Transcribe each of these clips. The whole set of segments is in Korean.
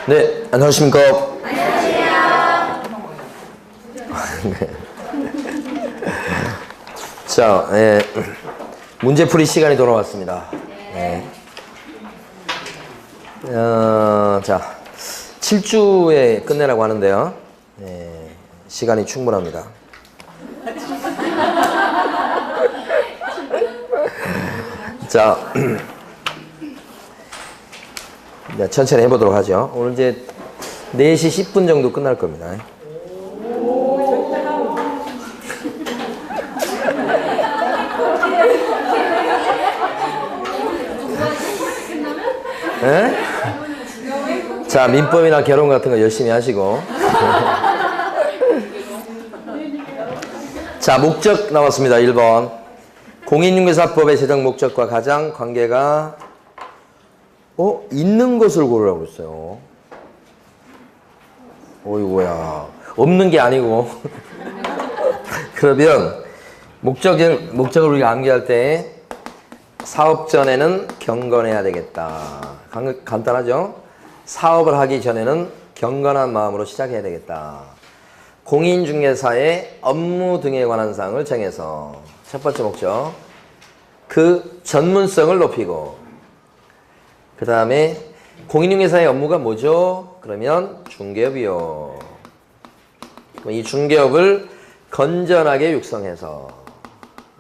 네, 안녕하십니까. 안녕하세요. 네. 자, 문제풀이 시간이 돌아왔습니다. 네. 자, 7주에 끝내라고 하는데요. 시간이 충분합니다. 자, 네, 천천히 해보도록 하죠. 오늘 이제 4시 10분 정도 끝날 겁니다. 네? 자, 민법이나 결혼 같은 거 열심히 하시고. 자, 목적 나왔습니다. 1번. 공인중개사법의 제정 목적과 가장 관계가 있는 것을 고르라고 했어요. 어이구야. 없는 게 아니고. 그러면 목적을 우리가 암기할 때 사업 전에는 경건해야 되겠다. 간단하죠? 사업을 하기 전에는 경건한 마음으로 시작해야 되겠다. 공인중개사의 업무 등에 관한 사항을 정해서 첫 번째 목적, 그 전문성을 높이고, 그 다음에 공인중개사의 업무가 뭐죠? 그러면 중개업이요. 그럼 이 중개업을 건전하게 육성해서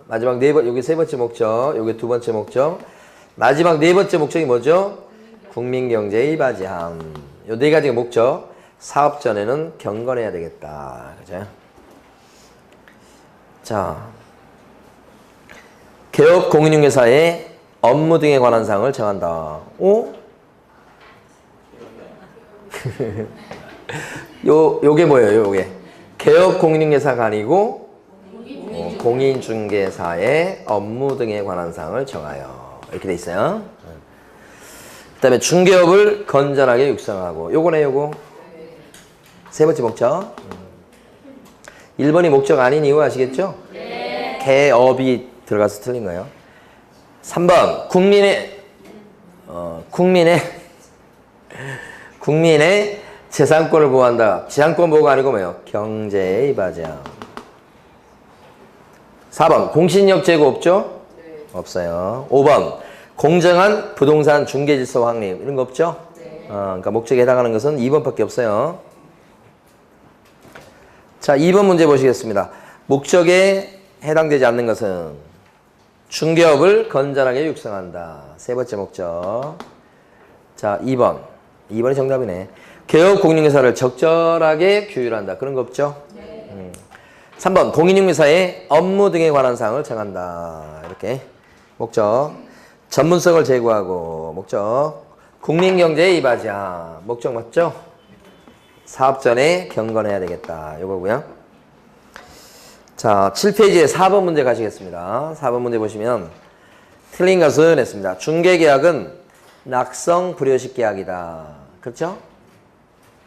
마지막 여기 세 번째 목적, 여기 두 번째 목적, 마지막 네 번째 목적이 뭐죠? 국민경제의 바지함. 요 네 가지의 목적. 사업 전에는 경건해야 되겠다. 그죠? 자, 개업 공인중개사의 업무 등에 관한 사항을 정한다. 요게 뭐예요? 요게 개업 공인중개사가 아니고 공인중개사의 업무 등에 관한 사항을 정하여. 이렇게 돼 있어요. 그 다음에 중개업을 건전하게 육성하고. 요거네, 요거. 세 번째 목적. 1번이 목적 아닌 이유 아시겠죠? 네. 개업이 들어가서 틀린 거예요. 3번. 국민의 재산권을 보호한다. 재산권 보호가 아니고 뭐예요? 경제의 바지함. 4번. 공신력 제고 없죠? 네. 없어요. 5번. 공정한 부동산 중개 질서 확립. 이런 거 없죠? 네. 그러니까 목적에 해당하는 것은 2번밖에 없어요. 자, 2번 문제 보시겠습니다. 목적에 해당되지 않는 것은 중개업을 건전하게 육성한다. 세 번째 목적. 자, 2번이 정답이네. 개업 공인중개사를 적절하게 규율한다. 그런 거 없죠? 네. 3번. 공인중개사의 업무 등에 관한 사항을 정한다. 이렇게. 목적. 전문성을 제고하고. 목적. 국민경제의 이바지함. 목적 맞죠? 사업 전에 경건해야 되겠다. 요거고요. 자, 7페이지에 4번 문제 가시겠습니다. 4번 문제 보시면 틀린 것은 했습니다. 중개계약은 낙성 불효식 계약이다. 그렇죠?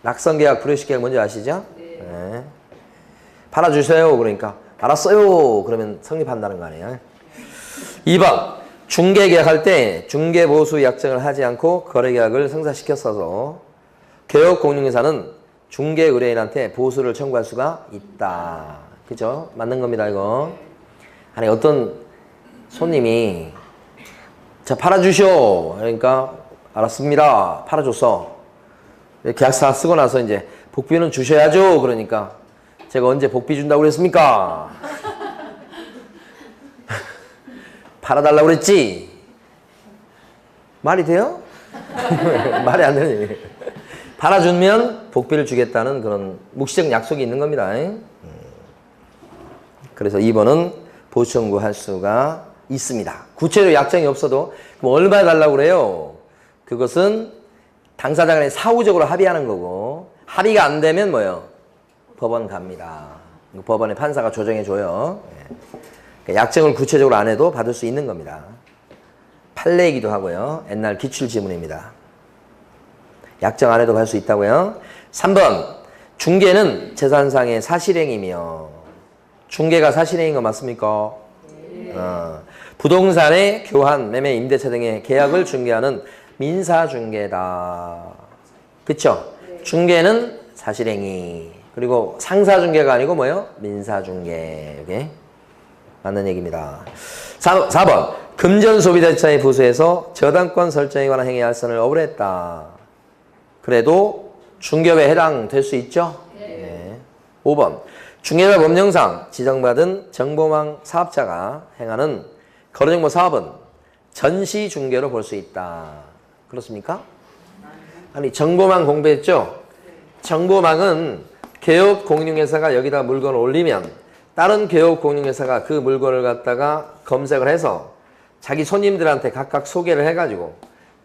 낙성 계약, 불효식 계약 뭔지 아시죠? 네. 팔아주세요. 그러니까 알았어요. 그러면 성립한다는 거 아니에요. 2번. 중개계약할 때 중개보수 약정을 하지 않고 거래계약을 성사시켰어서 개업 공인중개사는 중개 의뢰인한테 보수를 청구할 수가 있다. 그죠? 맞는 겁니다, 이거. 아니, 어떤 손님이 자, 팔아주시오. 그러니까 알았습니다. 팔아줬어. 계약서 쓰고 나서 이제 복비는 주셔야죠. 그러니까 제가 언제 복비 준다고 그랬습니까? 팔아달라고 그랬지? 말이 돼요? 말이 안 되는 얘기예요. 팔아주면 복비를 주겠다는 그런 묵시적 약속이 있는 겁니다. 그래서 2번은 보수 청구할 수가 있습니다. 구체적으로 약정이 없어도 그럼 얼마 달라고 그래요? 그것은 당사자 간에 사후적으로 합의하는 거고, 합의가 안 되면 뭐예요? 법원 갑니다. 법원의 판사가 조정해줘요. 그러니까 약정을 구체적으로 안 해도 받을 수 있는 겁니다. 판례이기도 하고요. 옛날 기출지문입니다. 약정 안 해도 할 수 있다고요. 3번. 중개는 재산상의 사실행위며. 중개가 사실행위인 거 맞습니까? 네. 부동산의 교환, 매매, 임대차 등의 계약을 중개하는 민사중개다. 그쵸? 중개는 사실행위. 그리고 상사중개가 아니고 뭐예요? 민사중개. 이게 맞는 얘기입니다. 4번. 금전소비대차의 부수에서 저당권 설정에 관한 행위 알선을 억울했다. 그래도 중개업에 해당될 수 있죠? 네. 5번. 중개사 법령상 지정받은 정보망 사업자가 행하는 거래정보 사업은 전시중개로 볼 수 있다. 그렇습니까? 아니, 정보망 공부했죠? 정보망은 개업공인중개사가 여기다 물건을 올리면 다른 개업공인중개사가 그 물건을 갖다가 검색을 해서 자기 손님들한테 각각 소개를 해가지고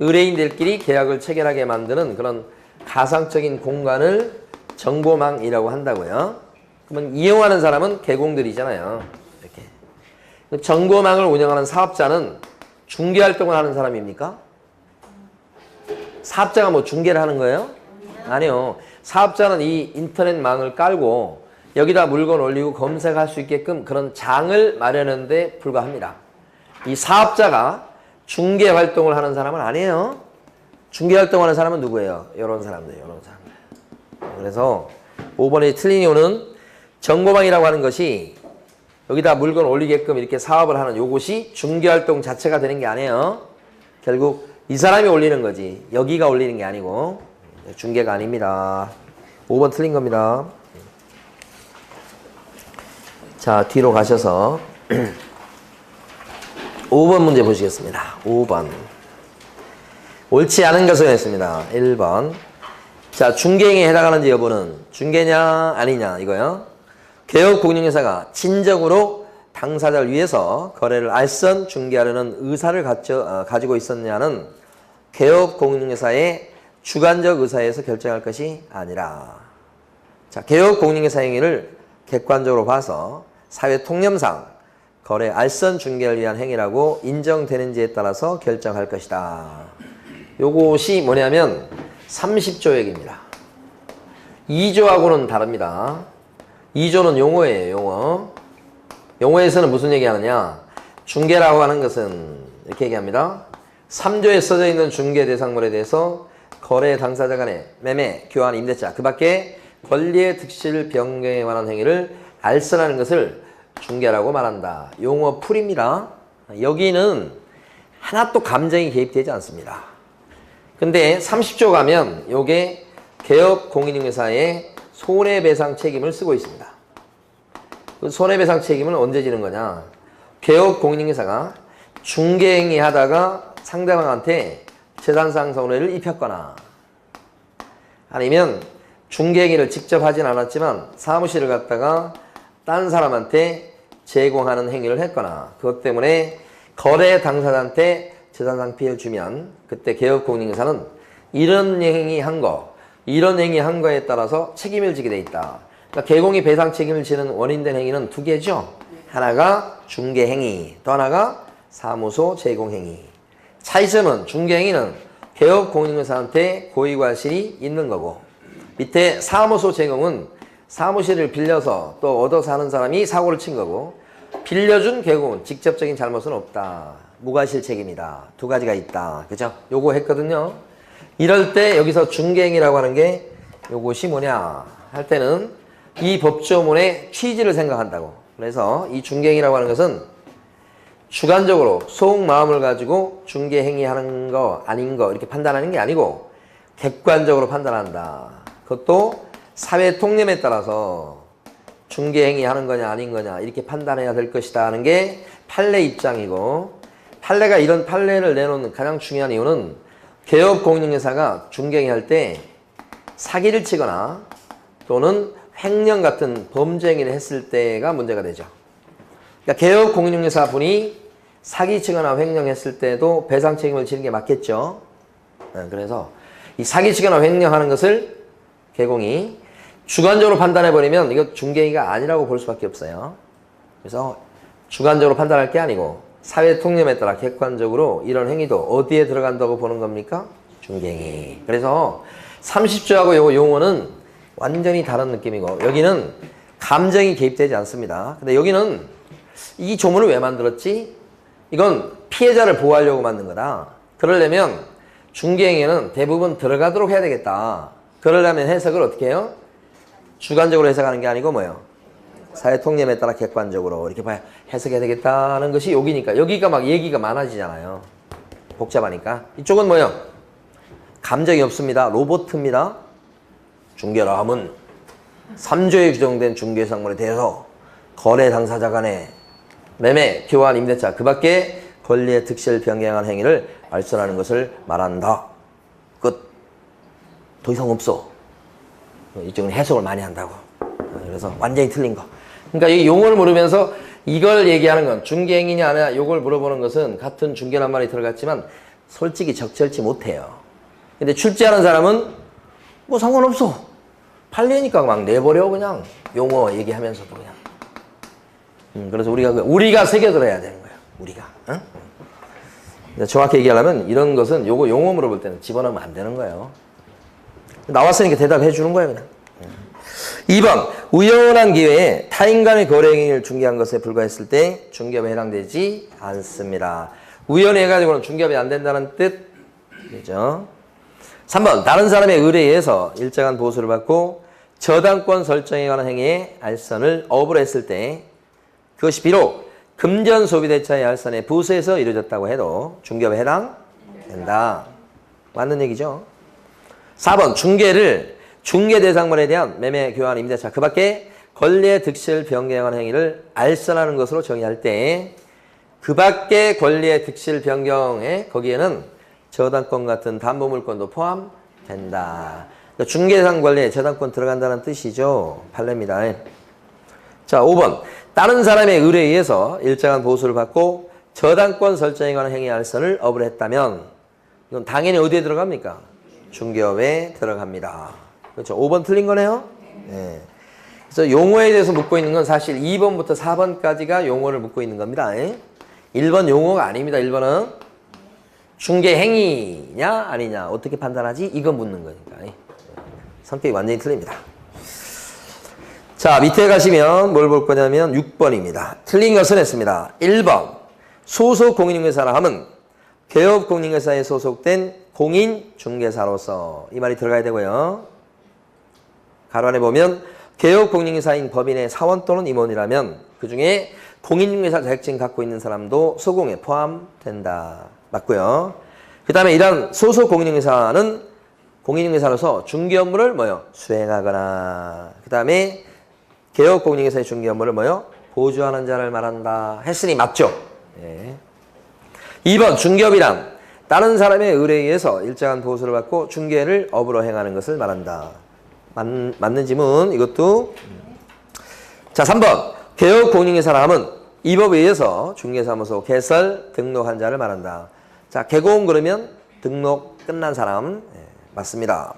의뢰인들끼리 계약을 체결하게 만드는 그런 가상적인 공간을 정보망이라고 한다고요. 그러면 이용하는 사람은 개공들이잖아요. 이렇게. 정보망을 운영하는 사업자는 중개활동을 하는 사람입니까? 사업자가 뭐 중개를 하는 거예요? 아니요. 사업자는 이 인터넷망을 깔고 여기다 물건 올리고 검색할 수 있게끔 그런 장을 마련하는 데 불과합니다. 이 사업자가 중개 활동을 하는 사람은 아니에요. 중개 활동하는 사람은 누구예요? 이런 사람들, 이런 사람들. 그래서 5번이 틀린 이유는 정보망이라고 하는 것이 여기다 물건 올리게끔 이렇게 사업을 하는 요것이 중개 활동 자체가 되는 게 아니에요. 결국 이 사람이 올리는 거지. 여기가 올리는 게 아니고 중개가 아닙니다. 5번 틀린 겁니다. 자, 뒤로 가셔서 5번 문제 보시겠습니다. 5번. 옳지 않은 것을 했습니다. 1번. 자, 중개행위에 해당하는지 여부는 중개냐 아니냐 이거요. 개업공인중개사가 진정으로 당사자를 위해서 거래를 알선 중개하려는 의사를 가지고 있었냐는 개업공인중개사의 주관적 의사에서 결정할 것이 아니라, 자, 개업공인중개사 행위를 객관적으로 봐서 사회 통념상 거래 알선 중개를 위한 행위라고 인정되는지에 따라서 결정할 것이다. 요것이 뭐냐면 30조 얘기입니다. 2조하고는 다릅니다. 2조는 용어예요, 용어. 용어에서는 무슨 얘기하느냐? 중개라고 하는 것은 이렇게 얘기합니다. 3조에 써져 있는 중개 대상물에 대해서 거래 당사자 간의 매매, 교환, 임대차 그 밖에 권리의 득실 변경에 관한 행위를 알선하는 것을 중개라고 말한다. 용어 풀입니다. 여기는 하나도 감정이 개입되지 않습니다. 근데 30조 가면 요게 개업공인중개사의 손해배상 책임을 쓰고 있습니다. 그 손해배상 책임은 언제 지는 거냐? 개업공인중개사가 중개행위 하다가 상대방한테 재산상 손해를 입혔거나 아니면 중개행위를 직접 하진 않았지만 사무실을 갖다가 딴 사람한테 제공하는 행위를 했거나 그것 때문에 거래 당사자한테 재산상 피해를 주면 그때 개업공인중개사는 이런 행위 한 거, 이런 행위 한 거에 따라서 책임을 지게 돼 있다. 그러니까 개공이 배상 책임을 지는 원인된 행위는 두 개죠. 하나가 중개행위, 또 하나가 사무소 제공행위. 차이점은 중개행위는 개업공인중개사한테 고의과실이 있는 거고 밑에 사무소 제공은 사무실을 빌려서 또 얻어서 하는 사람이 사고를 친 거고 빌려준 개공은 직접적인 잘못은 없다. 무과실 책임이다. 두 가지가 있다. 그죠? 요거 했거든요. 이럴 때 여기서 중개행위라고 하는 게 요것이 뭐냐 할 때는 이 법조문의 취지를 생각한다고. 그래서 이 중개행위라고 하는 것은 주관적으로 속마음을 가지고 중개행위하는 거 아닌 거 이렇게 판단하는 게 아니고 객관적으로 판단한다. 그것도 사회 통념에 따라서 중개행위 하는 거냐 아닌 거냐 이렇게 판단해야 될 것이다 하는 게 판례 입장이고, 판례가 이런 판례를 내놓는 가장 중요한 이유는 개업공인중개사가 중개행위 할 때 사기를 치거나 또는 횡령 같은 범죄 행위를 했을 때가 문제가 되죠. 그러니까 개업공인중개사 분이 사기치거나 횡령했을 때도 배상 책임을 지는 게 맞겠죠. 그래서 이 사기치거나 횡령하는 것을 개공이 주관적으로 판단해버리면 이거 중개행위가 아니라고 볼 수밖에 없어요. 그래서 주관적으로 판단할 게 아니고 사회 통념에 따라 객관적으로 이런 행위도 어디에 들어간다고 보는 겁니까? 중개행위. 그래서 30조하고 요 용어는 완전히 다른 느낌이고 여기는 감정이 개입되지 않습니다. 근데 여기는 이 조문을 왜 만들었지? 이건 피해자를 보호하려고 만든 거다. 그러려면 중개행위는 대부분 들어가도록 해야 되겠다. 그러려면 해석을 어떻게 해요? 주관적으로 해석하는 게 아니고 뭐예요? 사회통념에 따라 객관적으로 이렇게 봐야 해석해야 되겠다는 것이 여기니까. 여기가 막 얘기가 많아지잖아요. 복잡하니까. 이쪽은 뭐예요? 감정이 없습니다. 로봇입니다. 중개라 함은 3조에 규정된 중개상물에 대해서 거래 당사자 간의 매매, 교환, 임대차 그 밖에 권리의 득실 변경한 행위를 알선하는 것을 말한다. 끝. 더 이상 없어. 이쪽은 해석을 많이 한다고. 그래서 완전히 틀린 거. 그러니까 이 용어를 모르면서 이걸 얘기하는 건 중개행위냐 아니냐 이걸 물어보는 것은 같은 중개란 말이 들어갔지만 솔직히 적절치 못해요. 근데 출제하는 사람은 뭐 상관없어. 판례니까 막 내버려 그냥 용어 얘기하면서도 그냥. 그래서 우리가 새겨들어야 되는 거예요. 우리가. 응? 정확히 얘기하려면 이런 것은 요거 용어 물어볼 때는 집어넣으면 안 되는 거예요. 나왔으니까 대답해 주는 거예요, 그냥. 2번, 우연한 기회에 타인 간의 거래 행위를 중개한 것에 불과했을 때 중개업에 해당되지 않습니다. 우연히 해가지고는 중개업이 안 된다는 뜻. 그죠? 3번, 다른 사람의 의뢰에 의해서 일정한 보수를 받고 저당권 설정에 관한 행위에 알선을 업으로 했을 때 그것이 비록 금전 소비대차의 알선에 부수해서 이루어졌다고 해도 중개업에 해당된다. 맞는 얘기죠? 4번, 중개를 중개 대상물에 대한 매매, 교환, 임대차 그 밖에 권리의 득실 변경한 행위를 알선하는 것으로 정의할 때 그 밖에 권리의 득실 변경에 거기에는 저당권 같은 담보물권도 포함된다. 그러니까 중개상 권리에 저당권 들어간다는 뜻이죠. 판례입니다. 자, 5번. 다른 사람의 의뢰에 의해서 일정한 보수를 받고 저당권 설정에 관한 행위 알선을 업을 했다면 이건 당연히 어디에 들어갑니까? 중개업에 들어갑니다. 그렇죠. 5번 틀린 거네요. 네. 그래서 용어에 대해서 묻고 있는 건 사실 2번부터 4번까지가 용어를 묻고 있는 겁니다. 1번 용어가 아닙니다. 1번은 중개 행위냐 아니냐 어떻게 판단하지? 이거 묻는 거니까. 성격이 완전히 틀립니다. 자, 밑에 가시면 뭘 볼 거냐면 6번입니다. 틀린 것은 했습니다. 1번 소속 공인중개사라 함은 개업공인중개사에 소속된 공인중개사로서 이 말이 들어가야 되고요. 가로 안에 보면 개업공인중개사인 법인의 사원 또는 임원이라면 그 중에 공인중개사 자격증 갖고 있는 사람도 소공에 포함된다. 맞고요. 그 다음에 이런 소속 공인중개사는 공인중개사로서 중개 업무를 뭐요? 수행하거나 그 다음에 개업 공인중개사의 중개 업무를 뭐요? 보조하는 자를 말한다. 했으니 맞죠? 예. 2번 중개업이란 다른 사람의 의뢰에 의해서 일정한 보수를 받고 중개를 업으로 행하는 것을 말한다. 맞는 지문 이것도. 자, 3번 개업 공인중개사라 함은 이 법에 의해서 중개사무소 개설 등록한 자를 말한다. 자, 개공 그러면 등록 끝난 사람. 예, 맞습니다.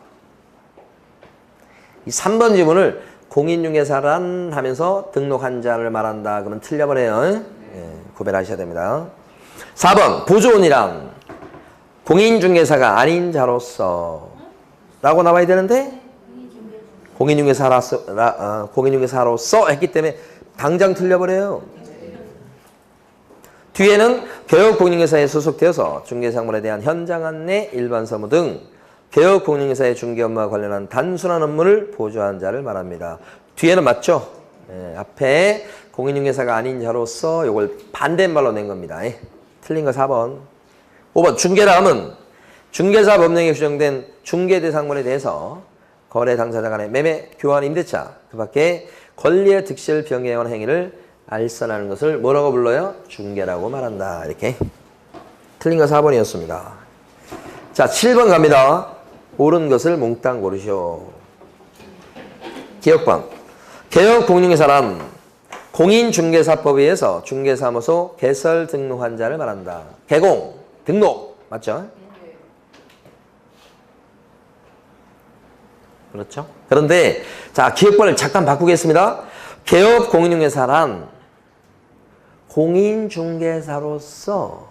이 3번 지문을 공인중개사란 하면서 등록한 자를 말한다. 그러면 틀려버려요. 예, 구별하셔야 됩니다. 4번 보조원이란 공인중개사가 아닌 자로서 라고 나와야 되는데 공인중개사로서 했기 때문에 당장 틀려버려요. 뒤에는 개업공인중개사에 소속되어서 중개상물에 대한 현장 안내, 일반 서무 등 개업공인중개사의 중개 업무와 관련한 단순한 업무를 보조한 자를 말합니다. 뒤에는 맞죠? 예, 앞에 공인중개사가 아닌 자로서 이걸 반대말로 낸 겁니다. 예. 틀린 거 4번. 5번 중개라 함은 중개사 법령에 규정된 중개 대상물에 대해서 거래 당사자 간의 매매, 교환, 임대차 그 밖에 권리의 득실 변경한 행위를 알선하는 것을 뭐라고 불러요? 중개라고 말한다. 이렇게. 틀린 거 4번이었습니다. 자, 7번 갑니다. 옳은 것을 몽땅 고르시오. 기억방. 개업공인중개사란 공인중개사법에 의해서 중개사무소 개설 등록한 자를 말한다. 개공, 등록. 맞죠? 그렇죠? 그런데 자, 기억번을 잠깐 바꾸겠습니다. 개업공인중개사란 공인중개사로서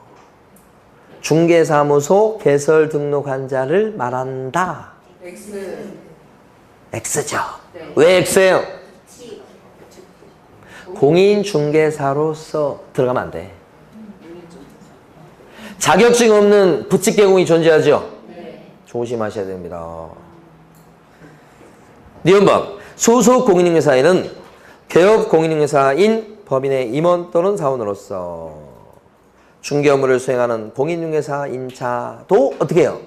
중개사무소 개설 등록한 자를 말한다. X죠. 네. 왜 X예요? 공인중개사로서 들어가면 안 돼. 자격증 없는 부칙개공이 존재하죠. 조심하셔야 됩니다. 니은번 소속 공인중개사에는 개업 공인중개사인 법인의 임원 또는 사원으로서 중개 업무를 수행하는 공인중개사인차도 어떻게 해요?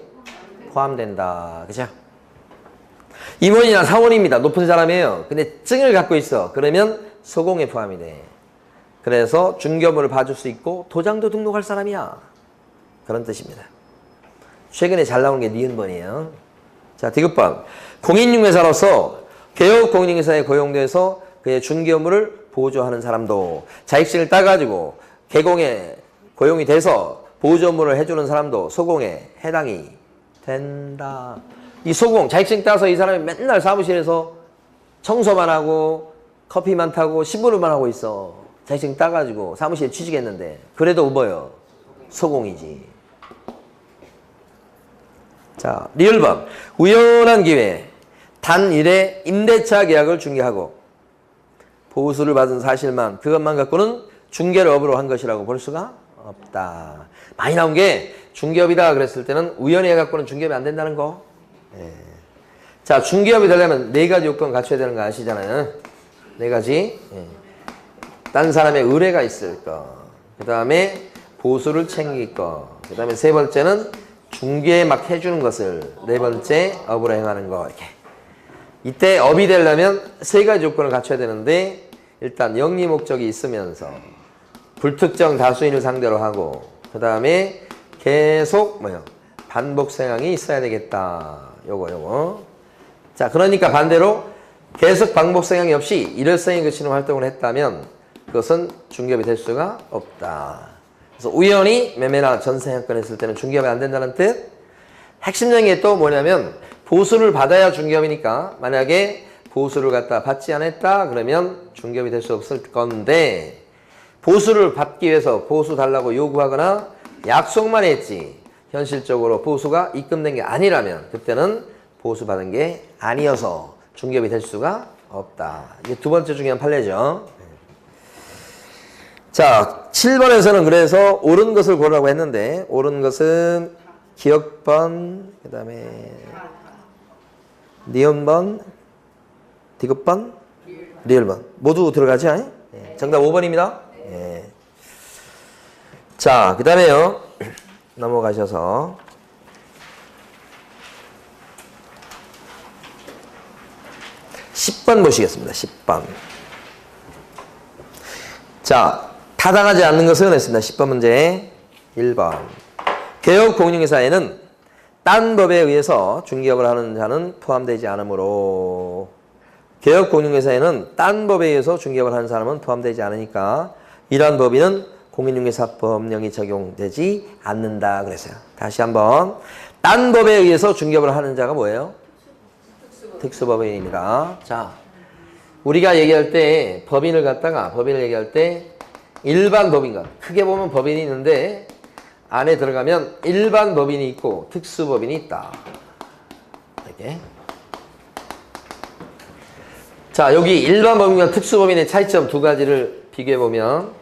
포함된다. 그죠? 임원이나 사원입니다. 높은 사람이에요. 근데 증을 갖고 있어. 그러면 소공에 포함이 돼. 그래서 중개 업무를 봐줄 수 있고 도장도 등록할 사람이야. 그런 뜻입니다. 최근에 잘 나오는 게 니은번이에요. 자, 디귿번. 공인중개사로서 개업 공인중개사에 고용돼서 그의 중개 업무를 보조하는 사람도 자격증을 따가지고 개공에 고용이 돼서 보조 업무를 해주는 사람도 소공에 해당이 된다. 이 소공, 자격증 따서 이 사람이 맨날 사무실에서 청소만 하고 커피만 타고 신문을만 하고 있어. 자격증 따가지고 사무실에 취직했는데 그래도 뭐요? 소공이지. 자, 리을번. 우연한 기회에 단일의 임대차 계약을 중개하고 보수를 받은 사실만 그것만 갖고는 중개를 업으로 한 것이라고 볼 수가 없다. 많이 나온 게 중개업이다 그랬을 때는 우연히 해갖고는 중개업이 안 된다는 거. 예. 자, 중개업이 되려면 4가지 요건 갖춰야 되는 거 아시잖아요. 4가지. 예. 딴 사람의 의뢰가 있을 거. 그 다음에 보수를 챙길 거. 그 다음에 3번째는 중개 막 해주는 것을. 4번째 업으로 행하는 거. 이렇게. 이때 업이 되려면 3가지 요건을 갖춰야 되는데 일단 영리 목적이 있으면서 불특정 다수인을 상대로 하고 그 다음에 계속 반복 상황이 있어야 되겠다. 요거. 자, 그러니까 반대로 계속 반복 상황이 없이 일회성에 그치는 활동을 했다면 그것은 중개업이 될 수가 없다. 그래서 우연히 매매나 전세 한건 했을 때는 중개업이 안 된다는 뜻. 핵심적인 게 또 뭐냐면 보수를 받아야 중개업이니까 만약에 보수를 갖다 받지 않았다 그러면 중개업이 될 수 없을 건데 보수를 받기 위해서 보수 달라고 요구하거나 약속만 했지 현실적으로 보수가 입금된 게 아니라면 그때는 보수 받은 게 아니어서 중개업이 될 수가 없다. 이게 2번째 중요한 판례죠. 자, 7번에서는 그래서 옳은 것을 고르라고 했는데 옳은 것은 기억번, 그 다음에 니은번, 디귿번, 리을번 모두 들어가지? 예. 정답 5번입니다. 예. 자, 그 다음에요. 넘어가셔서 10번 보시겠습니다. 10번. 자, 타당하지 않는 것은 했습니다. 10번 문제 1번. 개업 공인중개사에는 딴 법에 의해서 중개업을 하는 자는 포함되지 않으므로 개업 공인중개사에는 딴 법에 의해서 중개업을 하는 사람은 포함되지 않으니까 이러한 법인은 공인중개사법령이 적용되지 않는다 그랬어요. 다시 한번 딴 법에 의해서 중개업을 하는 자가 뭐예요? 특수법인입니다. 자, 우리가 얘기할 때 법인을 얘기할 때 일반 법인과 크게 보면 법인이 있는데 안에 들어가면 일반 법인이 있고 특수법인이 있다. 이렇게. 자, 여기 일반 법인과 특수법인의 차이점 2가지를 비교해 보면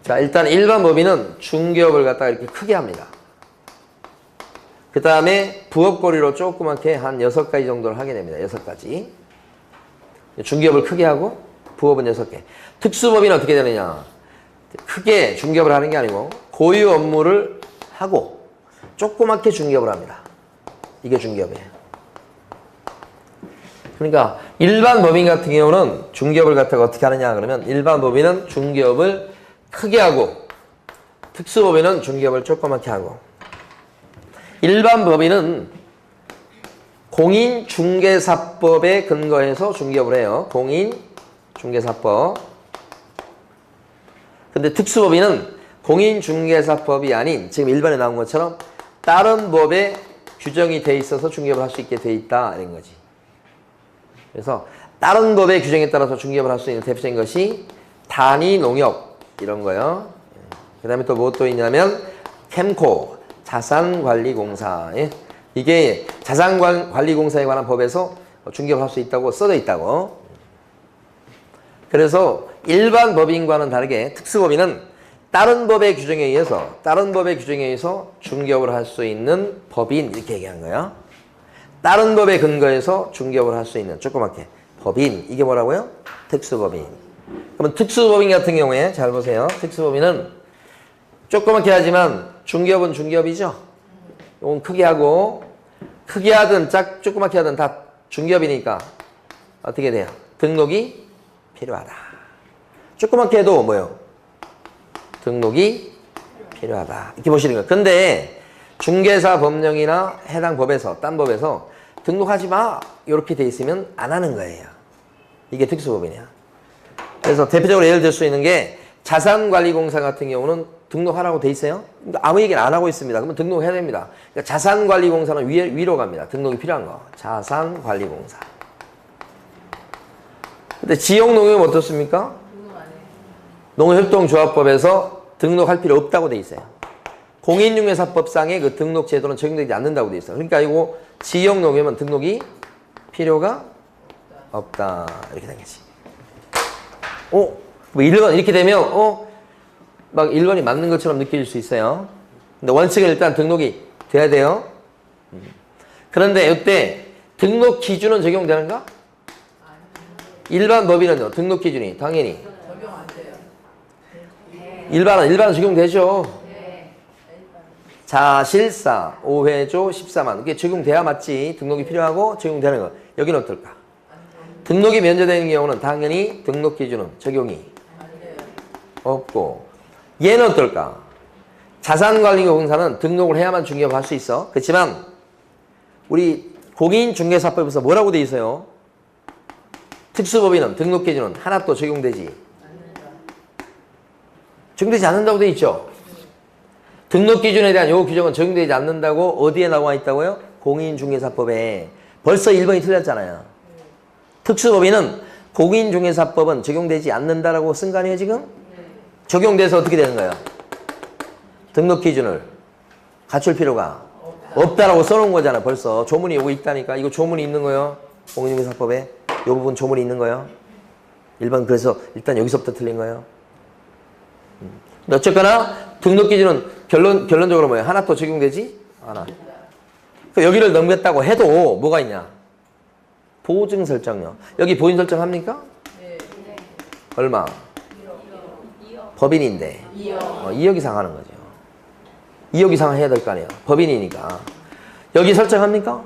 자, 일단 일반 법인은 중개업을 갖다가 이렇게 크게 합니다. 그 다음에 부업거리로 조그맣게 한 6가지 정도를 하게 됩니다. 6가지. 중개업을 크게 하고 부업은 6개. 특수법인은 어떻게 되느냐? 크게 중개업을 하는 게 아니고 고유 업무를 하고 조그맣게 중개업을 합니다. 이게 중개업이에요. 그러니까 일반 법인 같은 경우는 중개업을 갖다가 어떻게 하느냐 그러면 일반 법인은 중개업을 크게 하고 특수법인은 중개업을 조그맣게 하고 일반 법인은 공인중개사법에 근거해서 중개업을 해요. 공인중개사법. 근데 특수법인은 공인중개사법이 아닌 지금 1번에 나온 것처럼 다른 법에 규정이 돼 있어서 중개업을 할 수 있게 돼 있다 이런 거지. 그래서 다른 법의 규정에 따라서 중개업을 할 수 있는 대표적인 것이 단위농협 이런 거요. 그 다음에 또 뭐 또 있냐면 캠코 자산관리공사. 이게 자산관리공사에 관한 법에서 중개업을 할 수 있다고 써져 있다고. 그래서 일반 법인과는 다르게 특수법인은 다른 법의 규정에 의해서 중개업을 할 수 있는 법인 이렇게 얘기한 거예요. 다른 법에 근거해서 중개업을 할 수 있는 조그맣게 법인. 이게 뭐라고요? 특수법인. 그러면 특수법인 같은 경우에 잘 보세요. 특수법인은 조그맣게 하지만 중개업은 중개업이죠. 이건 크게 하고 크게 하든 조그맣게 하든 다 중개업이니까 어떻게 돼요? 등록이 필요하다. 조그맣게 해도 뭐요? 등록이 필요하다. 이렇게 보시는 거예요. 근데 중개사 법령이나 해당 법에서 딴 법에서 등록하지 마 이렇게 돼 있으면 안 하는 거예요. 이게 특수법인이야. 그래서 대표적으로 예를 들 수 있는 게 자산관리공사 같은 경우는 등록하라고 돼 있어요. 아무 얘기는 안 하고 있습니다. 그러면 등록해야 됩니다. 그러니까 자산관리공사는 위로 갑니다. 등록이 필요한 거. 자산관리공사. 근데 지역농협은 어떻습니까? 농협협동조합법에서 등록할 필요 없다고 돼 있어요. 공인중개사법상의 그 등록 제도는 적용되지 않는다고 돼 있어요. 그러니까 이거 지역농협은 등록이 필요가 없다. 이렇게 된 거지. 뭐 1번 이렇게 되면 막 1번이 맞는 것처럼 느낄 수 있어요. 근데 원칙은 일단 등록이 돼야 돼요. 그런데 이때 등록 기준은 적용되는가? 일반 법인은요. 등록 기준이 당연히 적용 안 돼요. 일반은 적용되죠. 자, 실사, 5회조, 14만. 이게 적용돼야 맞지. 등록이 필요하고 적용되는 거. 여기는 어떨까? 등록이 면제되는 경우는 당연히 등록 기준은 적용이 없고. 얘는 어떨까? 자산관리공사는 등록을 해야만 중개업을 할 수 있어. 그렇지만 우리 공인중개사법에서 뭐라고 돼 있어요? 특수법인은 등록 기준은 하나도 적용되지 않는다고 돼 있죠. 등록 기준에 대한 요 규정은 적용되지 않는다고 어디에 나와 있다고요? 공인중개사법에. 벌써 1번이 틀렸잖아요. 특수법인은 공인중개사법은 적용되지 않는다라고 쓴 거 아니에요 지금? 적용돼서 어떻게 되는 거예요? 등록 기준을 갖출 필요가 없다라고 써놓은 거잖아요. 벌써 조문이 요거 있다니까. 이거 조문이 있는 거예요. 공인중개사법에 요 부분 조문이 있는 거예요. 1번 그래서 일단 여기서부터 틀린 거예요. 근데 어쨌거나 등록 기준은 결론적으로 뭐예요? 하나 또 적용되지? 하나. 여기를 넘겼다고 해도 뭐가 있냐? 보증 설정료. 여기 보증 설정 합니까? 네. 얼마? 2억. 법인인데 2억. 2억 이상 하는 거죠. 2억 이상 해야 될 거 아니에요. 법인이니까. 여기 설정합니까?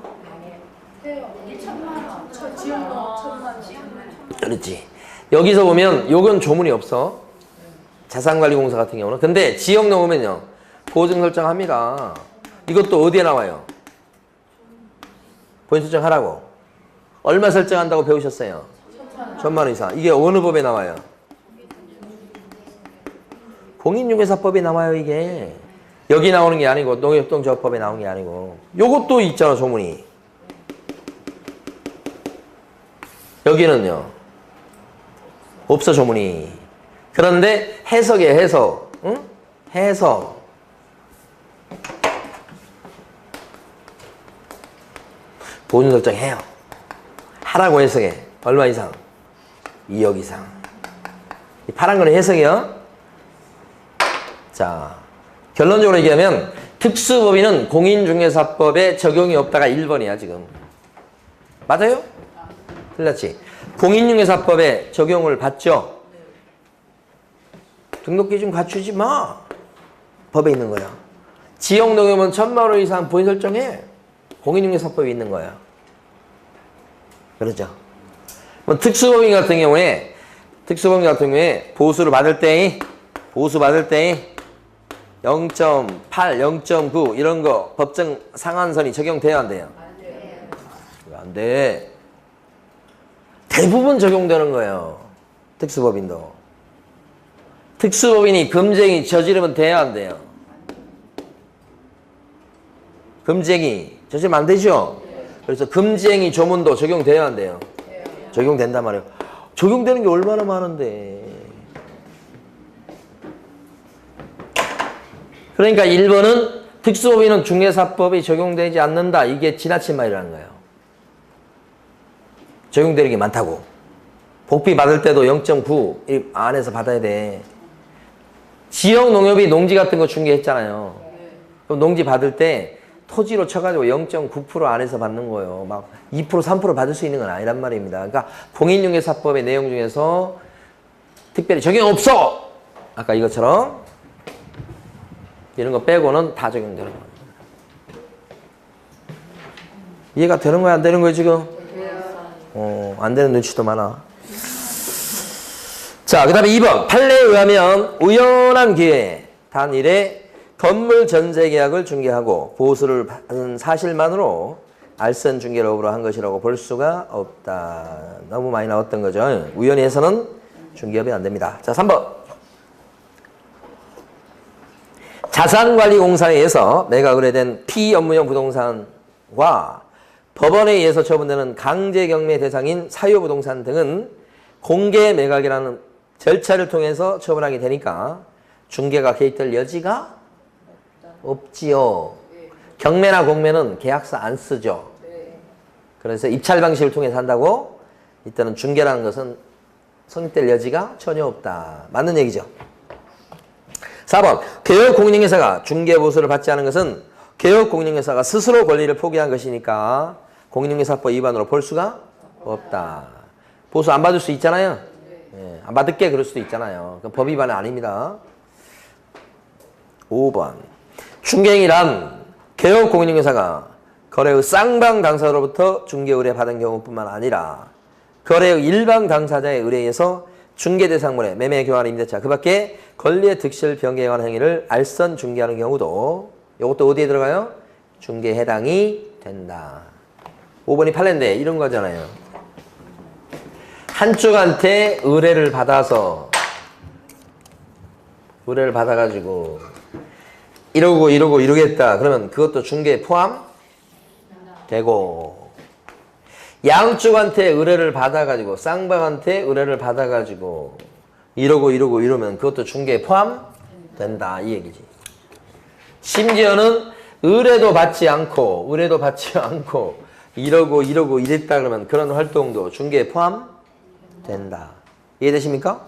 해요. 1천만 원. 지역농 1천만 원. 그렇지. 여기서 보면 요건 조문이 없어. 자산관리공사 같은 경우는. 근데 지역 넣으면요. 보증 설정합니다. 이것도 어디에 나와요? 보증 설정하라고. 얼마 설정한다고 배우셨어요? 1,000만 원 이상. 이게 어느 법에 나와요? 공인중개사법에 나와요 이게. 여기 나오는 게 아니고 농협협동조합법에 나오는 게 아니고. 요것도 있잖아 조문이. 여기는요. 없어 조문이. 그런데 해석이에요 해석. 응? 해석. 보증 설정해요. 하라고 해석해. 얼마 이상? 2억 이상. 이 파란 거는 해석이요. 자, 결론적으로 얘기하면 특수법인은 공인중개사법에 적용이 없다가 1번이야 지금. 맞아요? 틀렸지? 공인중개사법에 적용을 받죠? 등록기준 갖추지 마. 법에 있는 거야. 지역농협은 1,000만 원 이상 보인 설정해. 공인중개사법에 있는 거야. 그렇죠? 뭐 특수법인 같은 경우에 보수를 받을 때 0.8, 0.9 이런 거 법정 상한선이 적용돼야 안 돼요? 안 돼. 대부분 적용되는 거예요. 특수법인도. 특수법인이 금쟁이 저지르면 돼야 안 돼요? 금쟁이 저지르면 안 되죠? 그래서 금쟁이 조문도 적용돼야 안 돼요? 적용된단 말이에요. 적용되는 게 얼마나 많은데. 그러니까 1번은 특수법인은 중개사법이 적용되지 않는다. 이게 지나친 말이라는 거예요. 적용되는 게 많다고. 복비 받을 때도 0.9 안에서 받아야 돼. 지역농협이 농지 같은 거 중개했잖아요. 그럼 농지 받을 때 토지로 쳐가지고 0.9% 안에서 받는 거예요. 막 2%, 3% 받을 수 있는 건 아니란 말입니다. 그러니까 공인중개사법의 내용 중에서 특별히 적용 없어! 아까 이것처럼 이런 거 빼고는 다 적용되는 거예요. 이해가 되는 거야, 안 되는 거야, 지금? 안 되는 눈치도 많아. 자, 그 다음에 2번. 판례에 의하면 우연한 기회에 단일에 건물 전세 계약을 중개하고 보수를 받은 사실만으로 알선 중개로업으로 한 것이라고 볼 수가 없다. 너무 많이 나왔던 거죠. 우연히 해서는 중개업이 안 됩니다. 자, 3번. 자산관리공사에 의해서 매각 의뢰된 피업무용 부동산과 법원에 의해서 처분되는 강제경매 대상인 사유부동산 등은 공개 매각이라는 절차를 통해서 처분하게 되니까 중개가 개입될 여지가 없지요. 경매나 공매는 계약서 안 쓰죠. 그래서 입찰 방식을 통해서 한다고 이때는 중개라는 것은 성립될 여지가 전혀 없다. 맞는 얘기죠. 4번. 개업공인중개사가 중개보수를 받지 않은 것은 개업공인중개사가 스스로 권리를 포기한 것이니까 공인중개사법 위반으로 볼 수가 없다. 보수 안 받을 수 있잖아요. 예, 안 받을게 그럴 수도 있잖아요. 법 위반은 아닙니다. 5번. 중개인이란 개업공인중개사가 거래의 쌍방 당사로부터 중개 의뢰 받은 경우뿐만 아니라 거래의 일방 당사자의 의뢰에 의해서 중개 대상물의 매매 교환 임대차 그 밖에 권리의 득실 변경에 관한 행위를 알선 중개하는 경우도 이것도 어디에 들어가요? 중개에 해당이 된다. 5번이 판례인데 이런 거잖아요. 한쪽한테 의뢰를 받아가지고 이러겠다. 그러면 그것도 중개에 포함되고 양쪽한테 의뢰를 받아가지고 쌍방한테 의뢰를 받아가지고 이러면 그것도 중개에 포함된다. 이 얘기지. 심지어는 의뢰도 받지 않고 이러고 이랬다 그러면 그런 활동도 중개에 포함된다. 이해되십니까?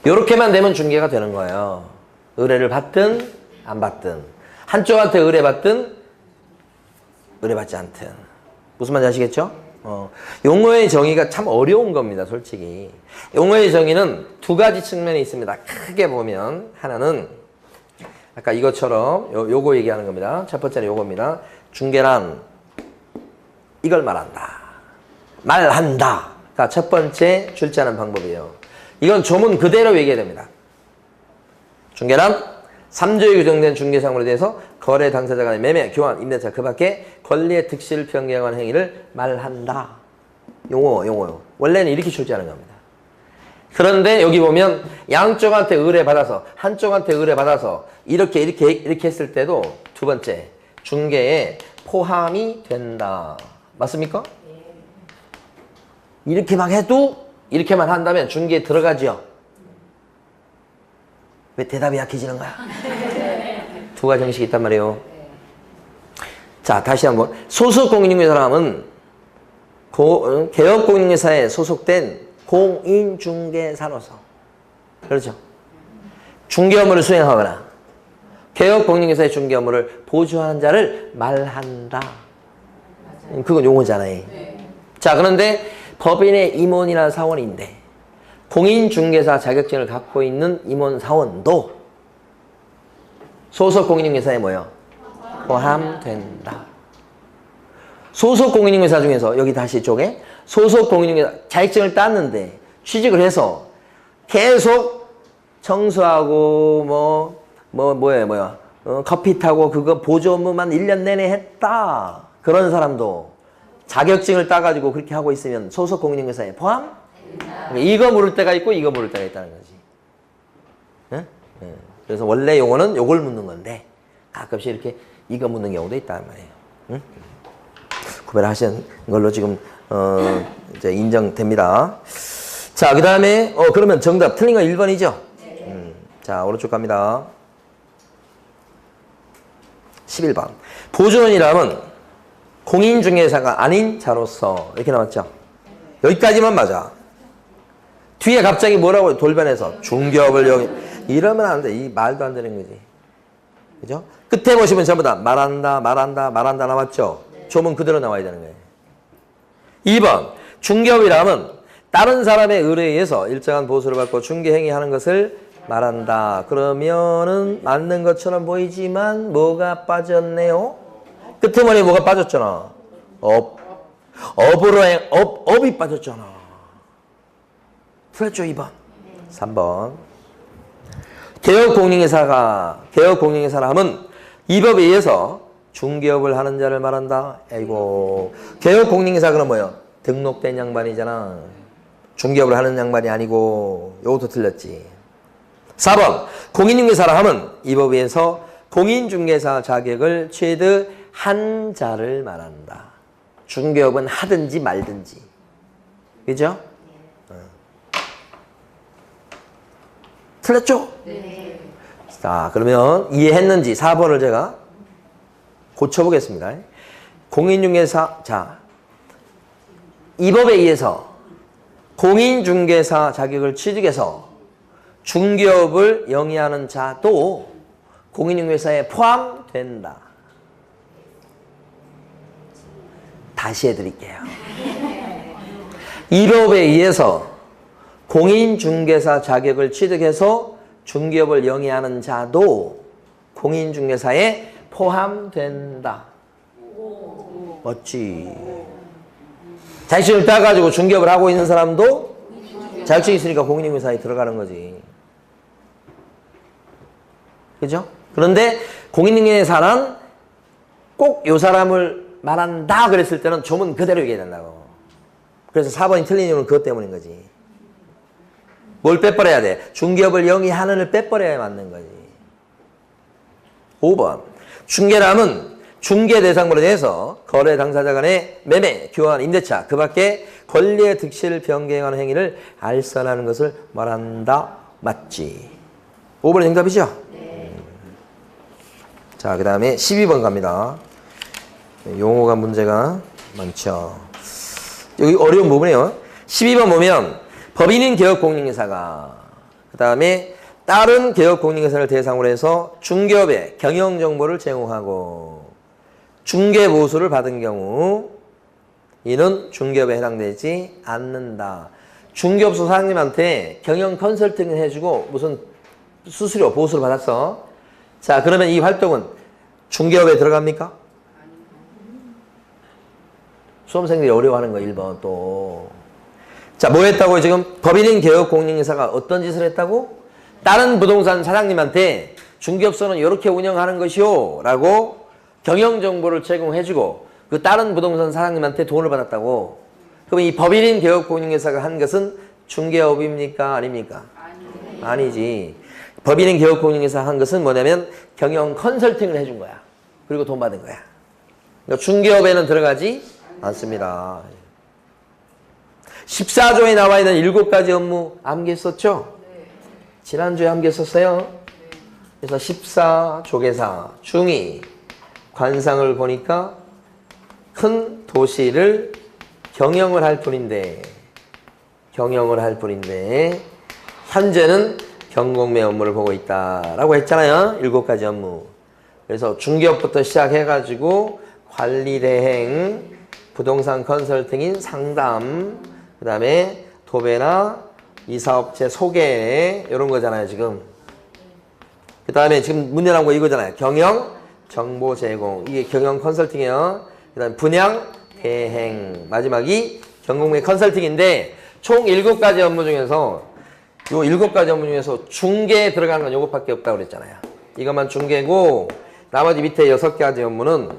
요렇게만 되면 중개가 되는 거예요. 의뢰를 받든 안 받든 한쪽한테 의뢰받든 의뢰받지 않든 무슨 말인지 아시겠죠? 용어의 정의가 참 어려운 겁니다. 솔직히 용어의 정의는 두 가지 측면이 있습니다. 크게 보면 하나는 아까 이것처럼 요거 얘기하는 겁니다. 첫 번째는 요겁니다. 중개란 이걸 말한다. 자, 첫 번째 출제하는 방법이에요. 이건 조문 그대로 얘기해야 됩니다. 중개란 3조에 규정된 중개사물에 대해서 거래 당사자 간의 매매, 교환, 임대차 그 밖에 권리의 득실 변경한 행위를 말한다. 용어. 원래는 이렇게 출제하는 겁니다. 그런데 여기 보면 양쪽한테 의뢰받아서 한쪽한테 의뢰받아서 이렇게 했을 때도 두 번째 중개에 포함이 된다. 맞습니까? 이렇게만 해도 이렇게만 한다면 중개에 들어가죠. 왜 대답이 약해지는 거야? 두 가지 형식이 있단 말이에요. 자, 다시 한번. 소속공인중개사람은 개업공인중개사에 소속된 공인중개사로서 그렇죠. 중개 업무를 수행하거나 개업공인중개사의 중개 업무를 보조하는 자를 말한다. 그건 용어잖아요. 자, 그런데 법인의 임원이나 사원인데 공인중개사 자격증을 갖고 있는 임원 사원도 소속 공인중개사에 뭐요? 포함된다. 소속 공인중개사 중에서 여기 다시 이쪽에 소속 공인중개사 자격증을 땄는데 취직을 해서 계속 청소하고 커피 타고 그거 보조 업무만 1년 내내 했다. 그런 사람도 자격증을 따가지고 그렇게 하고 있으면 소속 공인중개사에 포함? 이거 물을 때가 있고 이거 물을 때가 있다는 거지. 예? 예. 그래서 원래 용어는 요걸 묻는 건데 가끔씩 이렇게 이거 묻는 경우도 있단 말이에요. 응? 구별을 하신 걸로 지금 이제 인정됩니다. 자, 그 다음에 그러면 정답 틀린 건 1번이죠? 자, 오른쪽 갑니다. 11번. 보조원이라면 공인중개사가 아닌 자로서 이렇게 나왔죠? 여기까지만 맞아. 뒤에 갑자기 뭐라고 돌변해서 중개업을 여기 이러면 안 돼. 이 말도 안 되는 거지. 그죠? 끝에 보시면 전부 다 말한다, 말한다, 말한다 나왔죠? 조문 그대로 나와야 되는 거예요. 2번, 중개업이라면 다른 사람의 의뢰에 의해서 일정한 보수를 받고 중개행위하는 것을 말한다. 그러면은 맞는 것처럼 보이지만 뭐가 빠졌네요? 끝에 보니 뭐가 빠졌잖아. 업이 빠졌잖아. 틀렸죠? 2번. 3번. 개업공인회사라 하면 이 법에 의해서 중개업을 하는 자를 말한다. 아이고. 개업공인회사 그럼 뭐예요? 등록된 양반이잖아. 중개업을 하는 양반이 아니고 요것도 틀렸지. 4번. 공인중개사라 하면 이 법에 의해서 공인중개사 자격을 취득한 자를 말한다. 중개업은 하든지 말든지. 그죠? 틀렸죠? 네. 자, 그러면 이해했는지 4번을 제가 고쳐보겠습니다. 공인중개사, 자, 이 법에 의해서 공인중개사 자격을 취득해서 중개업을 영위하는 자도 공인중개사에 포함된다. 다시 해드릴게요. 이 법에 의해서 공인중개사 자격을 취득해서 중개업을 영위하는 자도 공인중개사에 포함된다. 멋지. 자격증을 따가지고 중개업을 하고 있는 사람도 자격증이 있으니까 공인중개사에 들어가는 거지. 그죠? 그런데 공인중개사는 꼭 요 사람을 말한다 그랬을 때는 조문 그대로 얘기해야 된다고. 그래서 4번이 틀린 이유는 그것 때문인 거지. 뭘 빼버려야 돼? 중개업을 영위하는을 빼버려야 맞는 거지. 5번. 중개람은 중개 대상물에 대해서 거래 당사자 간의 매매, 교환, 임대차 그 밖에 권리의 득실을 변경하는 행위를 알선하는 것을 말한다. 맞지? 5번이 정답이죠? 네. 자, 그 다음에 12번 갑니다. 용어가 문제가 많죠. 여기 어려운 부분이에요. 12번 보면 법인인 개업공인회사가 그 다음에 다른 개업공인회사를 대상으로 해서 중개업의 경영정보를 제공하고 중개보수를 받은 경우 이는 중개업에 해당되지 않는다. 중개업소 사장님한테 경영 컨설팅을 해주고 무슨 수수료, 보수를 받았어. 자, 그러면 이 활동은 중개업에 들어갑니까? 수험생들이 어려워하는 거 1번 또. 자, 뭐 했다고 지금? 법인인 개업공인회사가 어떤 짓을 했다고? 다른 부동산 사장님한테 중개업소는 이렇게 운영하는 것이요 라고 경영정보를 제공해주고 그 다른 부동산 사장님한테 돈을 받았다고. 그럼 이 법인인 개업공인회사가 한 것은 중개업입니까? 아닙니까? 아니지. 법인인 개업공인회사 한 것은 뭐냐면 경영 컨설팅을 해준 거야. 그리고 돈 받은 거야. 그러니까 중개업에는 들어가지 않습니다. 14조에 나와 있는 7가지 업무 암기했었죠? 네. 지난주에 암기했었어요. 네. 그래서 14조개사 중위 관상을 보니까 큰 도시를 경영을 할 뿐인데 현재는 경공매 업무를 보고 있다라고 했잖아요. 7가지 업무. 그래서 중개업부터 시작해가지고 관리 대행, 부동산 컨설팅인 상담, 그 다음에 도배나 이사업체 소개 이런 거잖아요 지금. 그 다음에 지금 문제 나온 거 이거잖아요. 경영 정보 제공, 이게 경영 컨설팅이에요. 그 다음에 분양 대행, 마지막이 경공매 컨설팅인데 총 7가지 업무 중에서 요 7가지 업무 중에서 중개에 들어가는 건 요것밖에 없다고 그랬잖아요. 이것만 중개고 나머지 밑에 6가지 업무는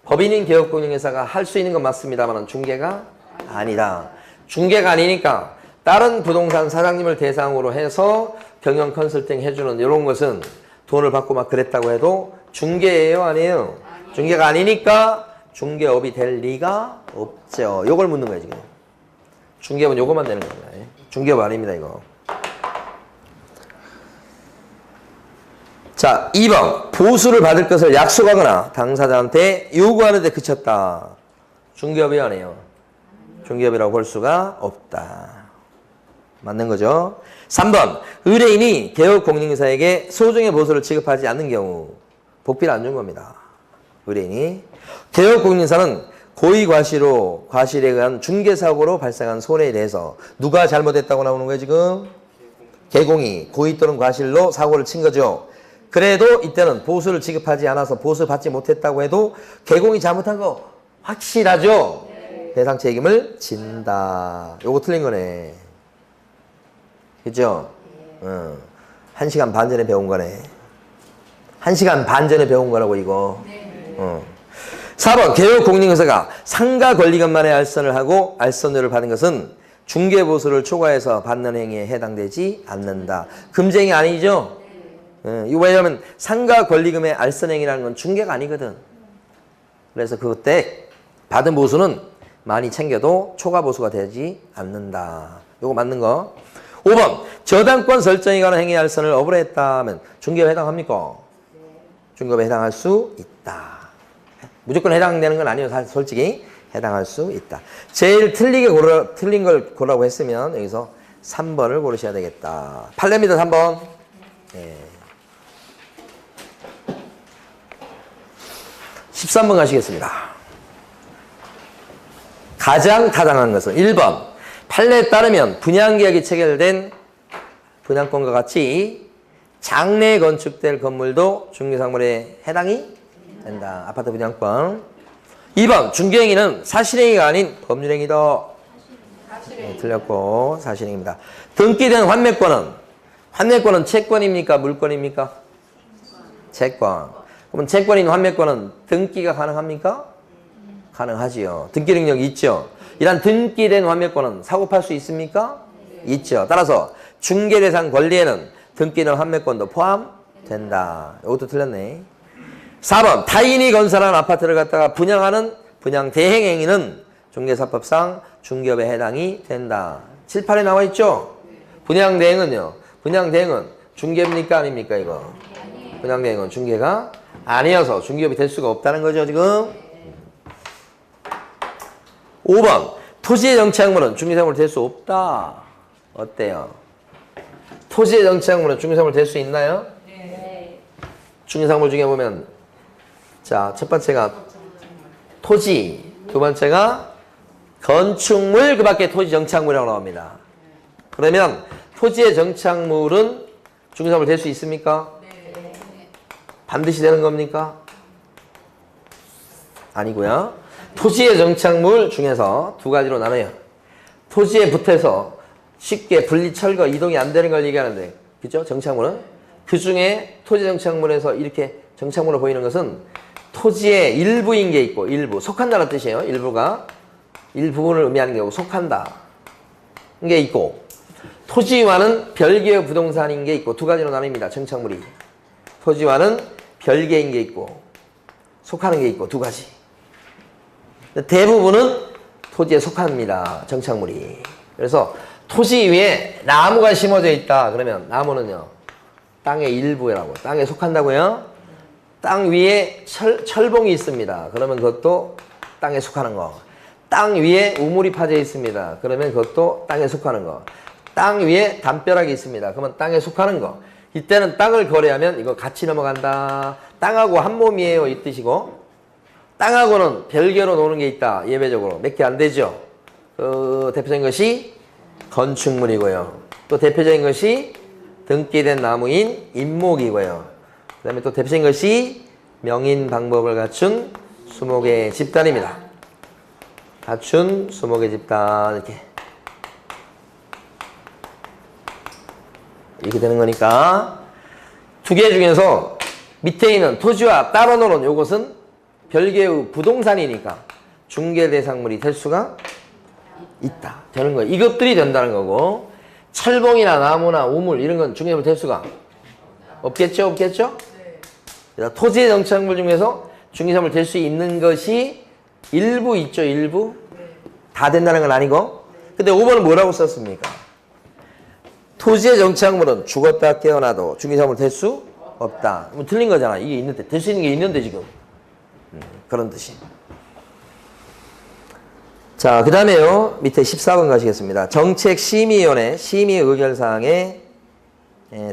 법인인 개업공인회사가 할 수 있는 건 맞습니다만 중개가 아니다. 중개가 아니니까 다른 부동산 사장님을 대상으로 해서 경영 컨설팅 해주는 이런 것은 돈을 받고 막 그랬다고 해도 중개예요? 아니에요? 중개가 아니니까 중개업이 될 리가 없죠. 요걸 묻는 거예요 지금. 중개업은 요것만 되는 겁니다. 중개업 아닙니다 이거. 자, 2번. 보수를 받을 것을 약속하거나 당사자한테 요구하는 데 그쳤다. 중개업이 아니에요. 중개업이라고 볼 수가 없다. 맞는 거죠. 3번. 의뢰인이 개업공인회사에게 소정의 보수를 지급하지 않는 경우 복비를 안 준 겁니다. 의뢰인이. 개업공인사는 고의과시로 과실에 의한 중개사고로 발생한 손해에 대해서 누가 잘못했다고 나오는 거예요 지금? 개공이 고의 또는 과실로 사고를 친 거죠. 그래도 이때는 보수를 지급하지 않아서 보수 받지 못했다고 해도 개공이 잘못한 거 확실하죠? 배상 책임을 진다. 요거 틀린 거네. 그죠? 1시간 반 전에 배운 거네. 1시간 반 전에 배운 거라고 이거. 4번 개업공인중개사가 상가 권리금만의 알선을 하고 알선료를 받은 것은 중개보수를 초과해서 받는 행위에 해당되지 않는다. 금쟁이 아니죠? 이거 왜냐하면 상가 권리금의 알선행위라는 건 중개가 아니거든. 그래서 그때 받은 보수는 많이 챙겨도 초과보수가 되지 않는다. 요거 맞는 거. 5번 저당권 설정에 관한 행위 알선을 업으로 했다면 중개에 해당합니까? 중개에 해당할 수 있다. 무조건 해당되는 건 아니에요. 사실 솔직히 해당할 수 있다. 제일 틀린 걸 고르라고 했으면 여기서 3번을 고르셔야 되겠다. 판례입니다. 3번. 예. 13번 가시겠습니다. 가장 타당한 것은 1번 판례에 따르면 분양계약이 체결된 분양권과 같이 장래에 건축될 건물도 중개상물에 해당이 된다. 아파트 분양권. 2번 중개행위는 사실행위가 아닌 법률행위다. 네, 틀렸고 사실행위입니다. 등기된 환매권은 채권입니까? 물권입니까? 채권. 그럼 채권인 환매권은 등기가 가능합니까? 가능하지요. 등기 능력이 있죠. 이런 등기된 환매권은 사고 팔 수 있습니까? 있죠. 따라서 중개대상 권리에는 등기된 환매권도 포함된다. 이것도 틀렸네. 4번 타인이 건설한 아파트를 갖다가 분양하는 분양 대행행위는 중개사법상 중개업에 해당이 된다. 7, 8에 나와 있죠? 분양 대행은요. 분양 대행은 중개입니까? 아닙니까? 이거. 분양 대행은 중개가 아니어서 중개업이 될 수가 없다는 거죠. 지금. 5번 토지의 정치약물은 중개사물 될 수 없다. 어때요? 토지의 정치약물은 중개사물 될 수 있나요? 네. 중개사물 중에 보면 자, 첫 번째가 토지, 두 번째가 건축물, 그 밖에 토지 정착물이라고 나옵니다. 그러면 토지의 정착물은 중개사물 될 수 있습니까? 네. 반드시 되는 겁니까? 아니고요. 토지의 정착물 중에서 두 가지로 나눠요. 토지에 붙어서 쉽게 분리, 철거, 이동이 안 되는 걸 얘기하는데, 그죠? 정착물은. 그 중에 토지 정착물에서 이렇게 정착물로 보이는 것은 토지의 일부인 게 있고, 일부. 속한다는 뜻이에요. 일부분을 의미하는 게 아니고 속한다. 게 있고, 토지와는 별개의 부동산인 게 있고, 두 가지로 나뉩니다. 정착물이. 토지와는 별개인 게 있고, 속하는 게 있고, 두 가지. 대부분은 토지에 속합니다. 정착물이. 그래서 토지 위에 나무가 심어져 있다. 그러면 나무는요. 땅의 일부라고. 땅에 속한다고요. 땅 위에 철봉이 있습니다. 그러면 그것도 땅에 속하는 거. 땅 위에 우물이 파져 있습니다. 그러면 그것도 땅에 속하는 거. 땅 위에 담벼락이 있습니다. 그러면 땅에 속하는 거. 이때는 땅을 거래하면 이거 같이 넘어간다. 땅하고 한 몸이에요. 이 뜻이고. 땅하고는 별개로 노는 게 있다. 예외적으로. 몇 개 안 되죠. 대표적인 것이 건축물이고요. 또 대표적인 것이 등기된 나무인 인목이고요. 그 다음에 또 대표적인 것이 명인 방법을 갖춘 수목의 집단입니다. 갖춘 수목의 집단. 이렇게 되는 거니까 두 개 중에서 밑에 있는 토지와 따로 노는 요것은 별개의 부동산이니까 중개 대상물이 될 수가 있다. 되는 거예요. 이것들이 된다는 거고 철봉이나 나무나 우물 이런 건 중개물 될 수가 없겠죠? 없겠죠? 네. 토지의 정착물 중에서 중개사물 될 수 있는 것이 일부 있죠? 일부? 네. 다 된다는 건 아니고 근데 5번은 뭐라고 썼습니까? 토지의 정착물은 죽었다 깨어나도 중개사물 될 수 없다. 뭐 틀린 거잖아. 이게 있는데 될 수 있는 게 있는데 지금 그런 뜻이. 자, 그 다음에요. 밑에 14번 가시겠습니다. 정책심의위원회 심의 의결사항에